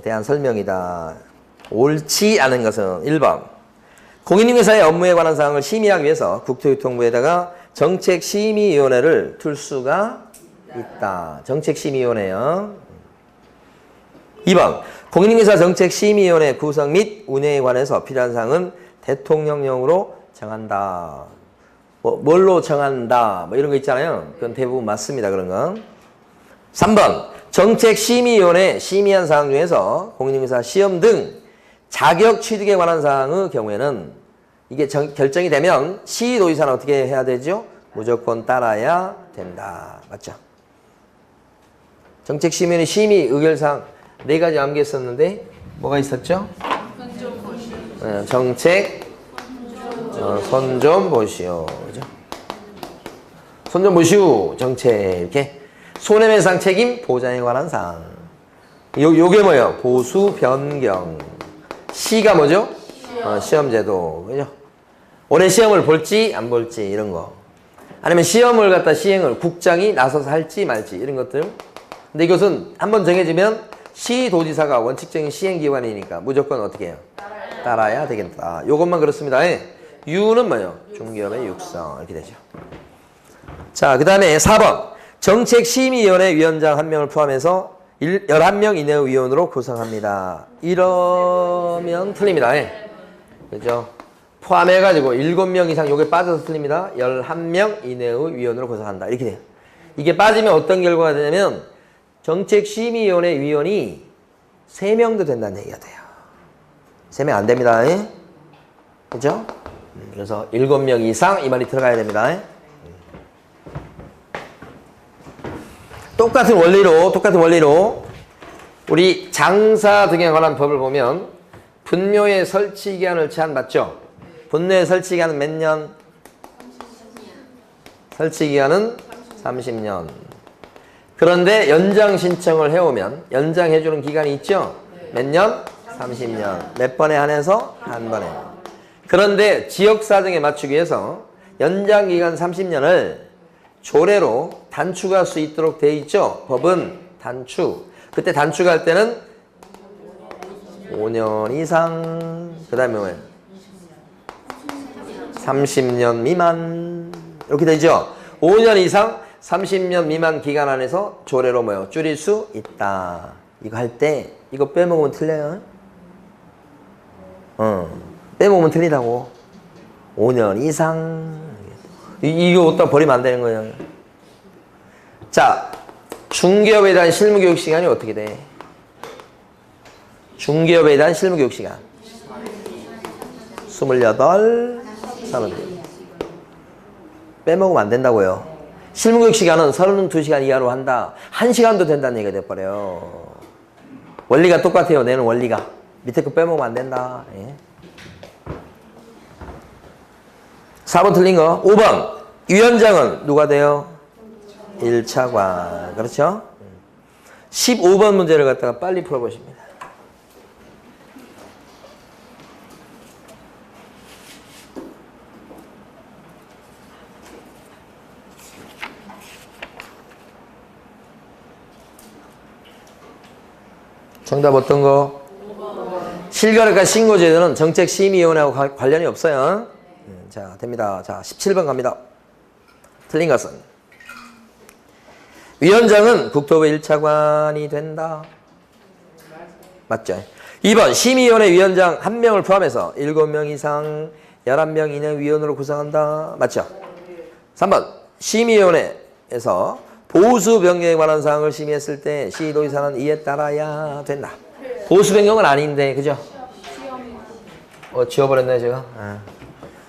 대한 설명이다. 옳지 않은 것은 1번. 공인중개사의 업무에 관한 사항을 심의하기 위해서 국토교통부에다가 정책심의위원회를 둘 수가 있다. 정책심의위원회요. 2번 공인중개사 정책심의위원회 구성 및 운영에 관해서 필요한 사항은 대통령령으로 정한다. 뭘로 정한다. 이런 거 있잖아요. 그건 대부분 맞습니다. 그런 거. 3번 정책심의위원회 심의한 사항 중에서 공인중개사 시험 등 자격 취득에 관한 사항의 경우에는 이게 결정이 되면 시도지사는 어떻게 해야 되죠? 무조건 따라야 된다. 맞죠? 정책심의위원회 심의 의결사항 4가지 암기했었는데 뭐가 있었죠? 정책 손 좀 보시오. 그죠? 손 좀 보시오. 정책 이렇게 손해배상 책임 보장에 관한 사항. 요게 뭐예요? 보수 변경. 시가 뭐죠? 시험제도. 그죠? 올해 시험을 볼지 안 볼지 이런 거. 아니면 시험을 갖다 시행을 국장이 나서서 할지 말지 이런 것들. 근데 이것은 한번 정해지면 시도지사가 원칙적인 시행기관이니까 무조건 어떻게 해요? 따라야 되겠다. 요것만 그렇습니다. 유는 뭐예요? 중기업의 육성 이렇게 되죠. 자, 그 다음에 4번 정책심의위원회 위원장 1명을 포함해서 11명 이내의 위원으로 구성합니다. 이러면 틀립니다. 그죠? 포함해가지고 7명 이상 요게 빠져서 틀립니다. 11명 이내의 위원으로 구성한다. 이렇게 돼요. 이게 빠지면 어떤 결과가 되냐면 정책심의위원회 위원이 3명도 된다는 얘기가 돼요. 3명 안 됩니다. 그죠? 그래서 7명 이상 이 말이 들어가야 됩니다. 똑같은 원리로 우리 장사 등에 관한 법을 보면 분묘의 설치기한을 제한받죠. 분묘의 설치기한은 몇 년? 설치기한은 30년. 그런데 연장 신청을 해오면 연장해주는 기간이 있죠? 몇 년? 30년. 몇 번에 한해서? 한 번에. 그런데 지역사정에 맞추기 위해서 연장기간 30년을 조례로 단축할 수 있도록 돼 있죠? 법은 단축. 그때 단축할 때는 5년 이상, 그 다음에 뭐예요? 30년 미만. 이렇게 되죠? 5년 이상 30년 미만 기간 안에서 조례로 뭐요? 줄일 수 있다. 이거 할 때 이거 빼먹으면 틀려요. 빼먹으면 틀리다고. 5년 이상. 이거 어디다 버리면 안 되는 거예요. 자, 중개업에 대한 실무교육 시간이 어떻게 돼? 중개업에 대한 실무교육 시간 28, 30. 빼먹으면 안 된다고요. 실무교육 시간은 32시간 이하로 한다. 1시간도 된다는 얘기가 돼버려요. 원리가 똑같아요. 내는 원리가. 밑에 거 빼먹으면 안 된다. 4번 틀린 거. 5번. 위원장은 누가 돼요? 1차관. 그렇죠? 15번 문제를 갖다가 빨리 풀어보십니다. 정답 어떤 거? 실거래가 신고제도는 정책심의위원회하고 관련이 없어요. 자, 됩니다. 자, 17번 갑니다. 틀린 것은? 위원장은 국토부 1차관이 된다. 맞죠? 2번 심의위원회 위원장 1명을 포함해서 7명 이상 11명 이내 위원으로 구성한다. 맞죠? 3번 심의위원회에서 보수 변경에 관한 사항을 심의했을 때 시도지사는 이에 따라야 된다. 보수 변경은 아닌데, 그죠? 지워버렸나요, 제가?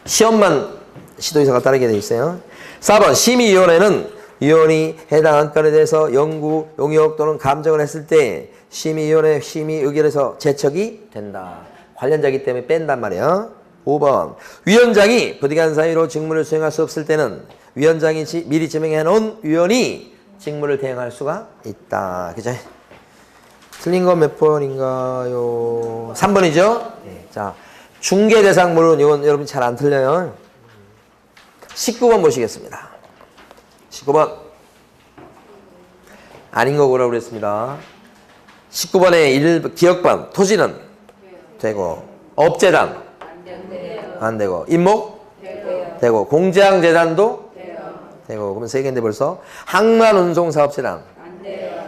시험만 시도지사가 따르게 돼 있어요. 4번 심의위원회는 위원이 해당 안건에 대해서 연구, 용역 또는 감정을 했을 때 심의위원회 심의 의결에서 제척이 된다. 관련자이기 때문에 뺀단 말이에요. 5번 위원장이 부득이한 사유로 직무를 수행할 수 없을 때는 위원장이 미리 지명해 놓은 위원이 직무를 대행할 수가 있다. 그죠? 틀린 건 몇 번인가요? 3번이죠? 네. 자, 중개 대상물은 이건 여러분 잘 안 틀려요. 19번 보시겠습니다. 19번. 아닌 거고라고 그랬습니다. 19번에 기업반, 토지는 되고, 업재단, 안 되고. 임목? 되고. 공장재단도? 되고. 그러면 세 개인데 벌써. 항만운송사업재단.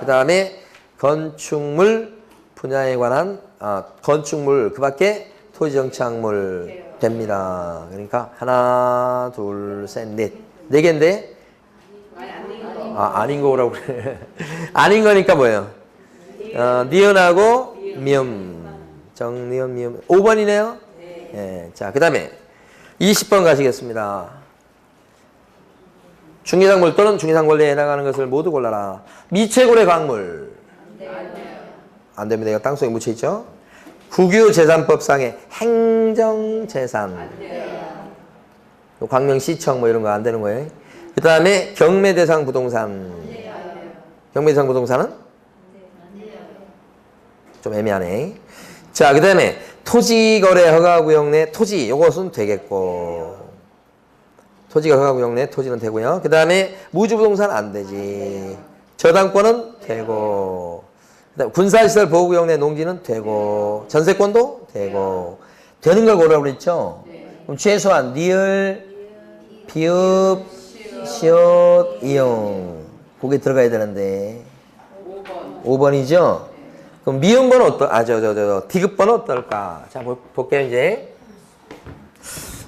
그 다음에 건축물 분야에 관한 건축물 그 밖에 토지정착물 됩니다. 그러니까 하나, 둘, 셋, 넷. 네 개인데? 아닌 거라고 그래. 아닌 거니까 뭐예요? 니은하고 미음. 정니은 미음. 5번이네요? 네. 자, 그 다음에 20번 가시겠습니다. 중개상물 또는 중개상권리에 해당하는 것을 모두 골라라. 미채굴의 광물. 안 됩니다. 이거 땅속에 묻혀있죠? 국유재산법상의 행정재산. 광명시청 뭐 이런 거 안 되는 거예요. 그 다음에 경매대상 부동산. 경매대상 부동산은? 좀 애매하네. 자, 그 다음에 토지거래 허가구역 내 토지, 요것은 되겠고. 토지가 허가구역 내 토지는 되고요. 그 다음에 무주부동산 안 되지. 저당권은 되고. 그다음에 군사시설 보호구역 내 농지는 되고. 전세권도 되고. 되는 걸 고르라고 그랬죠? 그럼 최소한 니을, 비읍, 시옷, 이용. 그게 들어가야 되는데. 5번이죠? 그럼 미음번은 디귿번은 어떨까? 자, 볼게요, 이제.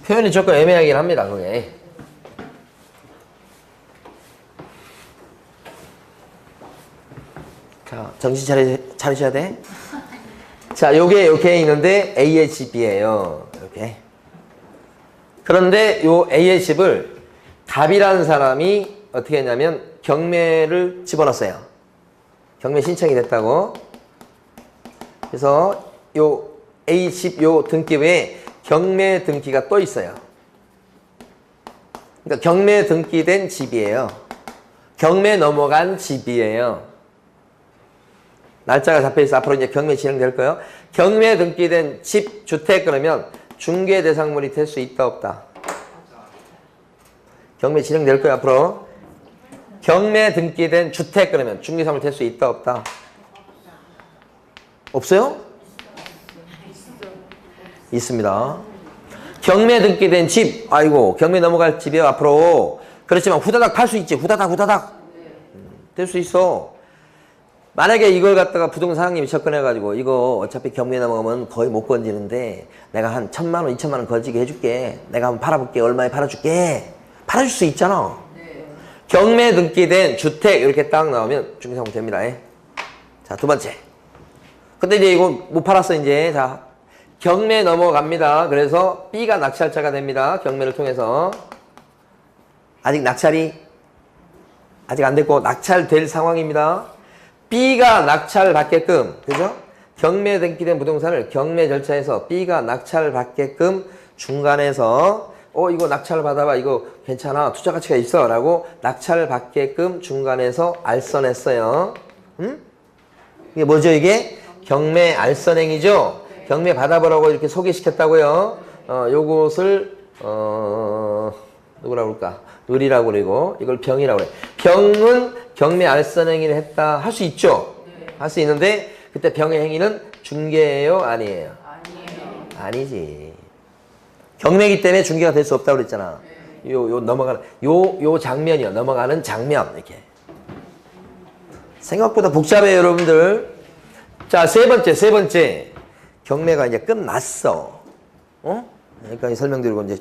표현이 조금 애매하긴 합니다, 그게. 자, 정신 차리셔야 돼. 자, 요게 이렇게 있는데 AHB예요. 이렇게. 그런데 요 AHB를 답이라는 사람이 어떻게 했냐면 경매를 집어넣었어요. 경매 신청이 됐다고. 그래서 요 A집 요 등기 외에 경매 등기가 또 있어요. 그러니까 경매 등기된 집이에요. 경매 넘어간 집이에요. 날짜가 잡혀있어. 앞으로 이제 경매 진행될 거예요. 경매 등기된 집, 주택 그러면 중개 대상물이 될 수 있다 없다? 경매 진행될 거예요. 앞으로. 경매 등기된 주택 그러면 중개 대상물 될 수 있다 없다? 없어요? 있습니다. 경매 등기된 집, 아이고 경매 넘어갈 집이에요. 앞으로. 그렇지만 후다닥 팔 수 있지. 후다닥 될 수 있어. 만약에 이걸 갖다가 부동산 사장님이 접근해가지고 이거 어차피 경매 넘어가면 거의 못 건지는데 내가 한 1,000만 원, 2,000만 원 건지게 해줄게. 내가 한번 팔아볼게. 얼마에 팔아줄게. 팔아줄 수 있잖아. 경매 등기된 주택 이렇게 딱 나오면 중개상품 됩니다. 자, 두 번째. 근데 이제 이거 못 팔았어 이제. 자, 경매 넘어갑니다. 그래서 B가 낙찰자가 됩니다. 경매를 통해서. 아직 낙찰이 아직 안 됐고 낙찰될 상황입니다. B가 낙찰받게끔, 그죠? 경매 등기된 부동산을 경매 절차에서 B가 낙찰받게끔 중간에서 이거 낙찰 받아봐. 이거 괜찮아. 투자 가치가 있어. 라고 낙찰받게끔 중간에서 알선했어요. 이게 뭐죠 이게? 경매 알선행위죠? 경매 받아보라고 이렇게 소개시켰다고요. 요것을 누구라고 그럴까? 을이라고 그러고 이걸 병이라고 그래. 병은 경매 알선행위를 했다 할 수 있죠? 할 수 있는데 그때 병의 행위는 중개예요? 아니에요? 아니지. 경매이기 때문에 중개가 될 수 없다고 그랬잖아. 요 넘어가는 요 장면이요. 넘어가는 장면 이렇게. 생각보다 복잡해요, 여러분들. 자, 세 번째. 경매가 이제 끝났어. 그러니까 설명드리고 이제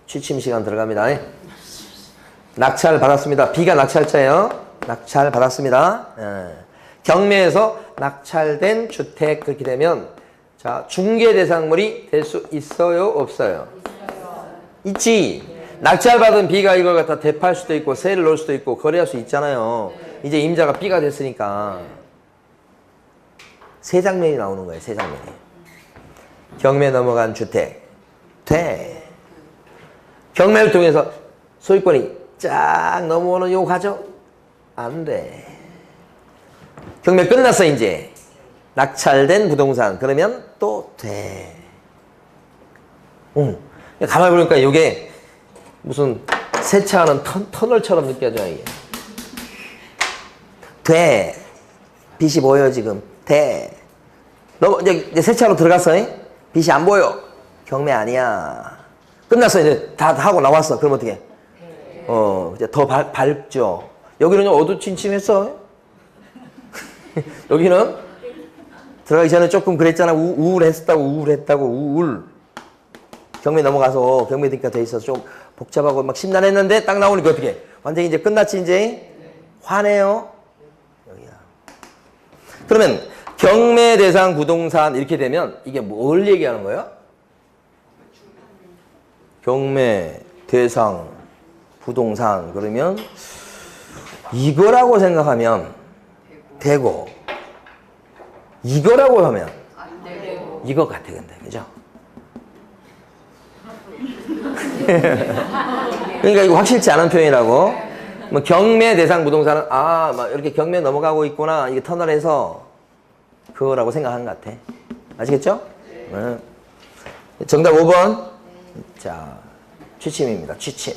취침 시간 들어갑니다. 낙찰 받았습니다. B가 낙찰자예요. 낙찰 받았습니다. 경매에서 낙찰된 주택 그렇게 되면 자, 중개 대상물이 될 수 있어요, 없어요? 있지. 낙찰 받은 B가 이걸 갖다 대파할 수도 있고 세를 넣을 수도 있고 거래할 수 있잖아요. 이제 임자가 B가 됐으니까 세 장면이 나오는 거예요. 세 장면이. 경매 넘어간 주택 돼. 경매를 통해서 소유권이 쫙 넘어오는 요 과정 안 돼. 경매 끝났어 이제. 낙찰된 부동산 그러면 또 돼. 가만히 보니까 이게 무슨 세차하는 터널처럼 느껴져 이게. 돼. 빛이 보여 지금. 돼. 너 이제 세차로 들어갔어. 빛이 안 보여. 경매 아니야. 끝났어. 이제 다 하고 나왔어. 그럼 어떻게? 이제 더 밝죠. 여기는 어두침침했어. 여기는 들어가기 전에 조금 그랬잖아. 우울했다고. 우울. 경매 넘어가서 경매 등기가 돼 있어서 좀 복잡하고 막 심란했는데 딱 나오니까 어떻게? 완전히 이제 끝났지 이제? 화내요. 여기야. 그러면 경매 대상 부동산 이렇게 되면 이게 뭘 얘기하는 거예요? 경매 대상 부동산 그러면 이거라고 생각하면 되고 이거라고 하면 이거 같아 근데 그죠? 그러니까 이거 확실치 않은 표현이라고. 뭐 경매 대상 부동산은 막 이렇게 경매 넘어가고 있구나 이게 터널에서 그거라고 생각하는 것 같아. 아시겠죠? 네. 정답 5번. 자, 취침입니다. 취침.